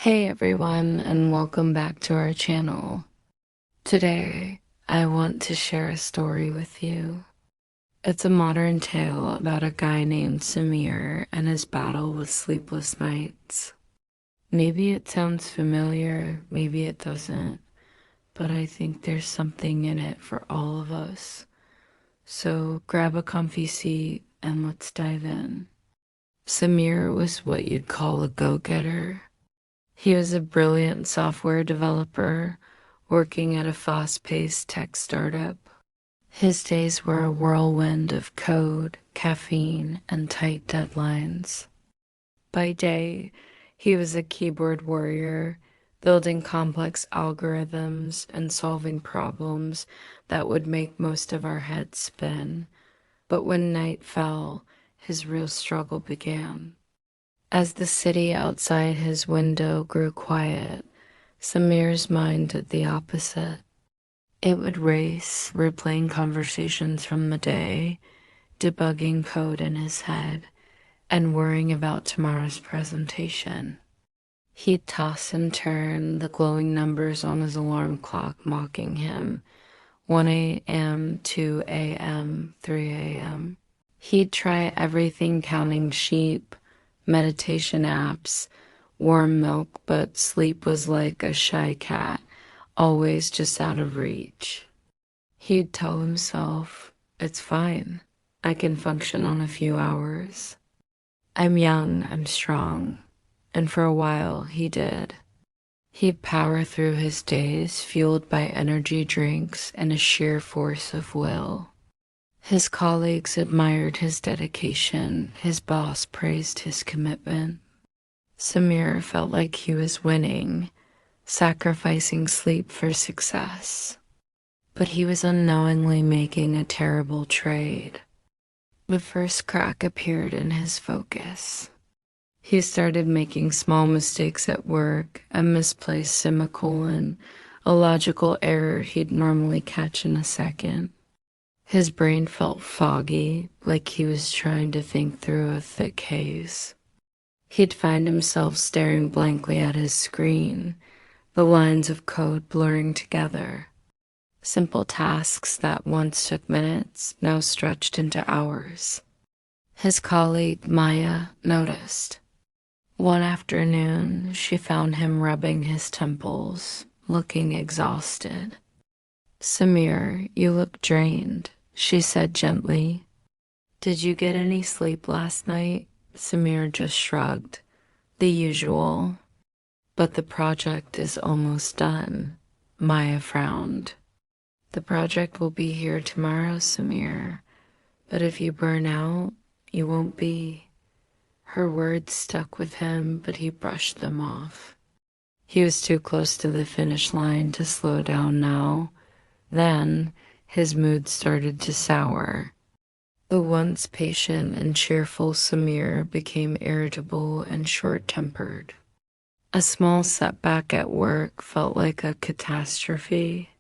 Hey everyone, and welcome back to our channel. Today, I want to share a story with you. It's a modern tale about a guy named Samir and his battle with sleepless nights. Maybe it sounds familiar, maybe it doesn't, but I think there's something in it for all of us. So grab a comfy seat and let's dive in. Samir was what you'd call a go-getter. He was a brilliant software developer working at a fast-paced tech startup. His days were a whirlwind of code, caffeine, and tight deadlines. By day, he was a keyboard warrior, building complex algorithms and solving problems that would make most of our heads spin. But when night fell, his real struggle began. As the city outside his window grew quiet, Samir's mind did the opposite. It would race, replaying conversations from the day, debugging code in his head, and worrying about tomorrow's presentation. He'd toss and turn, the glowing numbers on his alarm clock mocking him. 1 a.m., 2 a.m., 3 a.m. He'd try everything, counting sheep, meditation apps, warm milk, but sleep was like a shy cat, always just out of reach. He'd tell himself, "It's fine. I can function on a few hours. I'm young, I'm strong." And for a while, he did. He'd power through his days, fueled by energy drinks and a sheer force of will. His colleagues admired his dedication. His boss praised his commitment. Samir felt like he was winning, sacrificing sleep for success. But he was unknowingly making a terrible trade. The first crack appeared in his focus. He started making small mistakes at work, a misplaced semicolon, a logical error he'd normally catch in a second. His brain felt foggy, like he was trying to think through a thick haze. He'd find himself staring blankly at his screen, the lines of code blurring together. Simple tasks that once took minutes now stretched into hours. His colleague, Maya, noticed. One afternoon, she found him rubbing his temples, looking exhausted. "Samir, you look drained," she said gently. "Did you get any sleep last night?" Samir just shrugged. "The usual." "But the project is almost done." Maya frowned. "The project will be here tomorrow, Samir. But if you burn out, you won't be." Her words stuck with him, but he brushed them off. He was too close to the finish line to slow down now. Then, his mood started to sour. The once patient and cheerful Samir became irritable and short-tempered. A small setback at work felt like a catastrophe.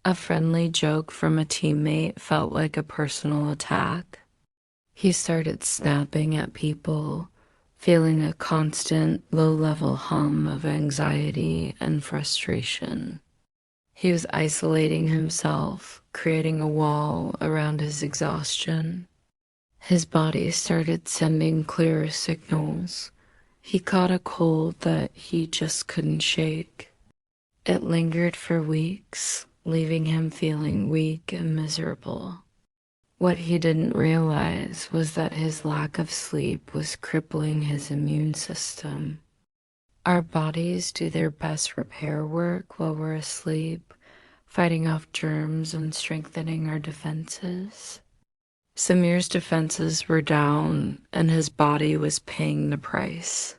A friendly joke from a teammate felt like a personal attack. He started snapping at people, feeling a constant, low-level hum of anxiety and frustration. He was isolating himself, creating a wall around his exhaustion. His body started sending clearer signals. He caught a cold that he just couldn't shake. It lingered for weeks, leaving him feeling weak and miserable. What he didn't realize was that his lack of sleep was crippling his immune system. Our bodies do their best repair work while we're asleep, fighting off germs and strengthening our defenses. Samir's defenses were down, and his body was paying the price.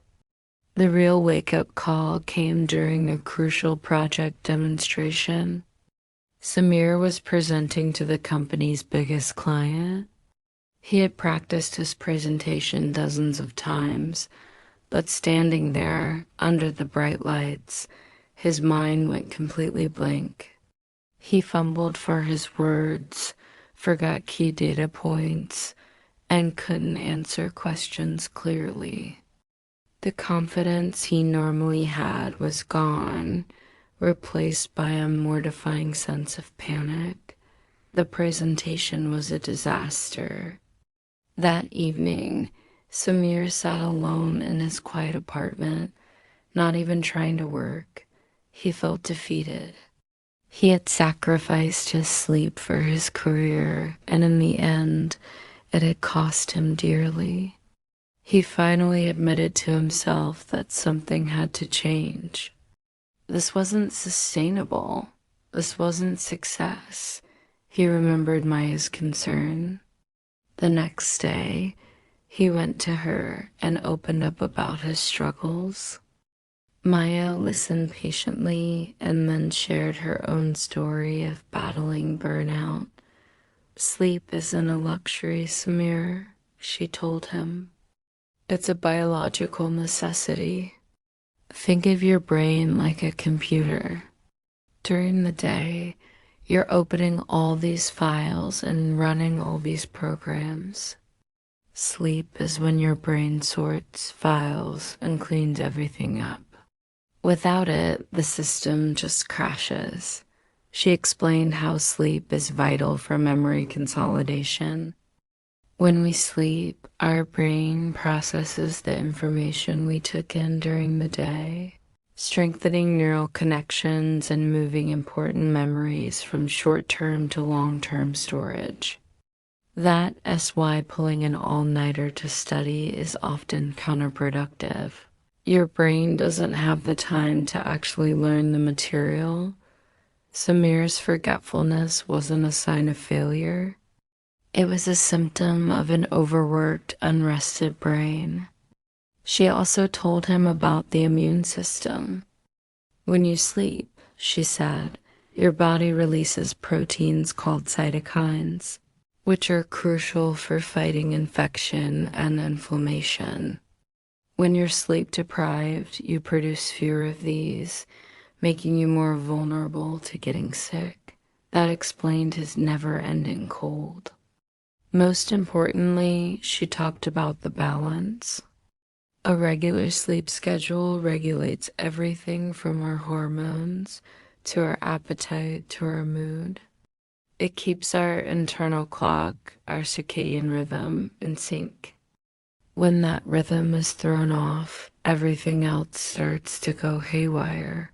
The real wake-up call came during a crucial project demonstration. Samir was presenting to the company's biggest client. He had practiced his presentation dozens of times, but standing there, under the bright lights, his mind went completely blank. He fumbled for his words, forgot key data points, and couldn't answer questions clearly. The confidence he normally had was gone, replaced by a mortifying sense of panic. The presentation was a disaster. That evening, Samir sat alone in his quiet apartment, not even trying to work. He felt defeated. He had sacrificed his sleep for his career, and in the end, it had cost him dearly. He finally admitted to himself that something had to change. This wasn't sustainable. This wasn't success. He remembered Maya's concern. The next day, he went to her and opened up about his struggles. Maya listened patiently and then shared her own story of battling burnout. Sleep isn't a luxury, Samir, she told him. It's a biological necessity. Think of your brain like a computer. During the day, you're opening all these files and running all these programs. Sleep is when your brain sorts files and cleans everything up. Without it, the system just crashes. She explained how sleep is vital for memory consolidation. When we sleep, our brain processes the information we took in during the day, strengthening neural connections and moving important memories from short-term to long-term storage. That's why pulling an all-nighter to study is often counterproductive. Your brain doesn't have the time to actually learn the material. Samir's forgetfulness wasn't a sign of failure. It was a symptom of an overworked, unrested brain. She also told him about the immune system. When you sleep, she said, your body releases proteins called cytokines, which are crucial for fighting infection and inflammation. When you're sleep deprived, you produce fewer of these, making you more vulnerable to getting sick. That explained his never-ending cold. Most importantly, she talked about the balance. A regular sleep schedule regulates everything from our hormones to our appetite to our mood. It keeps our internal clock, our circadian rhythm, in sync. When that rhythm is thrown off, everything else starts to go haywire.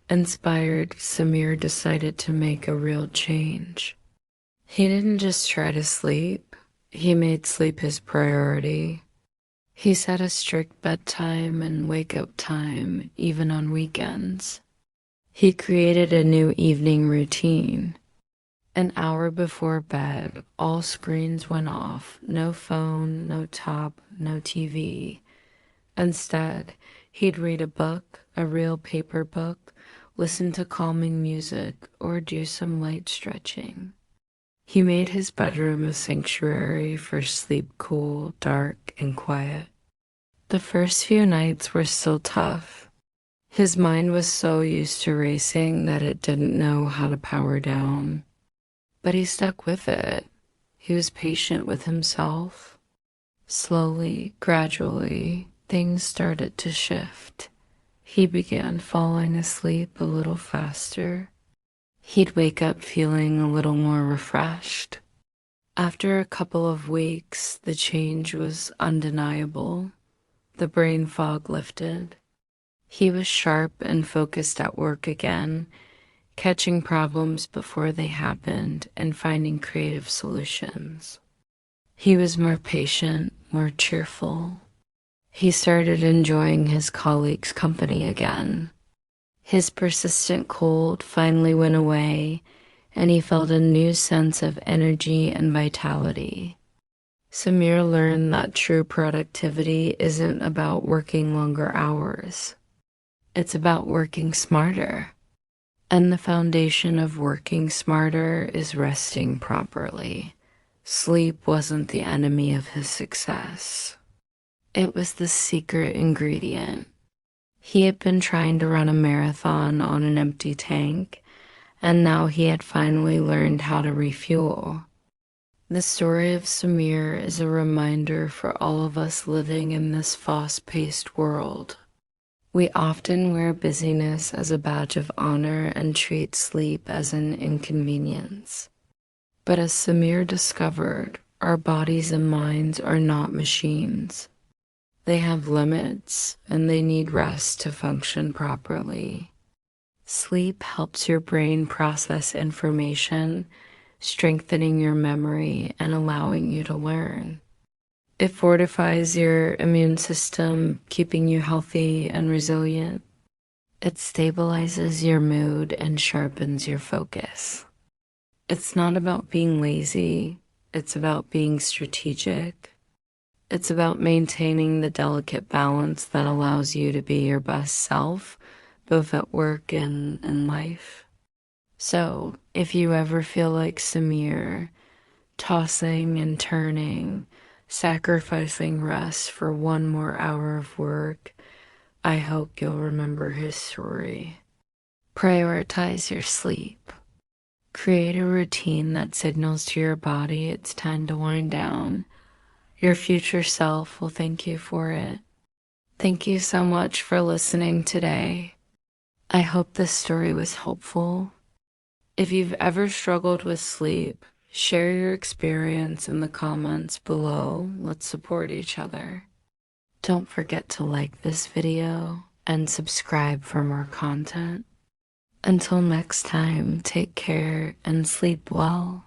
Inspired, Samir decided to make a real change. He didn't just try to sleep, he made sleep his priority. He set a strict bedtime and wake-up time, even on weekends. He created a new evening routine. An hour before bed, all screens went off. No phone, no tab, no TV. Instead, he'd read a book, a real paper book, listen to calming music, or do some light stretching. He made his bedroom a sanctuary for sleep, cool, dark, and quiet. The first few nights were still tough. His mind was so used to racing that it didn't know how to power down. But he stuck with it. He was patient with himself. Slowly, gradually, things started to shift. He began falling asleep a little faster. He'd wake up feeling a little more refreshed. After a couple of weeks, the change was undeniable. The brain fog lifted. He was sharp and focused at work again, catching problems before they happened and finding creative solutions. He was more patient, more cheerful. He started enjoying his colleagues' company again. His persistent cold finally went away, and he felt a new sense of energy and vitality. Samir learned that true productivity isn't about working longer hours. It's about working smarter. And the foundation of working smarter is resting properly. Sleep wasn't the enemy of his success. It was the secret ingredient. He had been trying to run a marathon on an empty tank, and now he had finally learned how to refuel. The story of Samir is a reminder for all of us living in this fast-paced world. We often wear busyness as a badge of honor and treat sleep as an inconvenience. But as Samir discovered, our bodies and minds are not machines. They have limits, and they need rest to function properly. Sleep helps your brain process information, strengthening your memory and allowing you to learn. It fortifies your immune system, keeping you healthy and resilient. It stabilizes your mood and sharpens your focus. It's not about being lazy, it's about being strategic. It's about maintaining the delicate balance that allows you to be your best self, both at work and in life. So, if you ever feel like Samir, tossing and turning, sacrificing rest for one more hour of work, I hope you'll remember his story. Prioritize your sleep. Create a routine that signals to your body it's time to wind down. Your future self will thank you for it. Thank you so much for listening today. I hope this story was helpful. If you've ever struggled with sleep, share your experience in the comments below. Let's support each other. Don't forget to like this video and subscribe for more content. Until next time, take care and sleep well.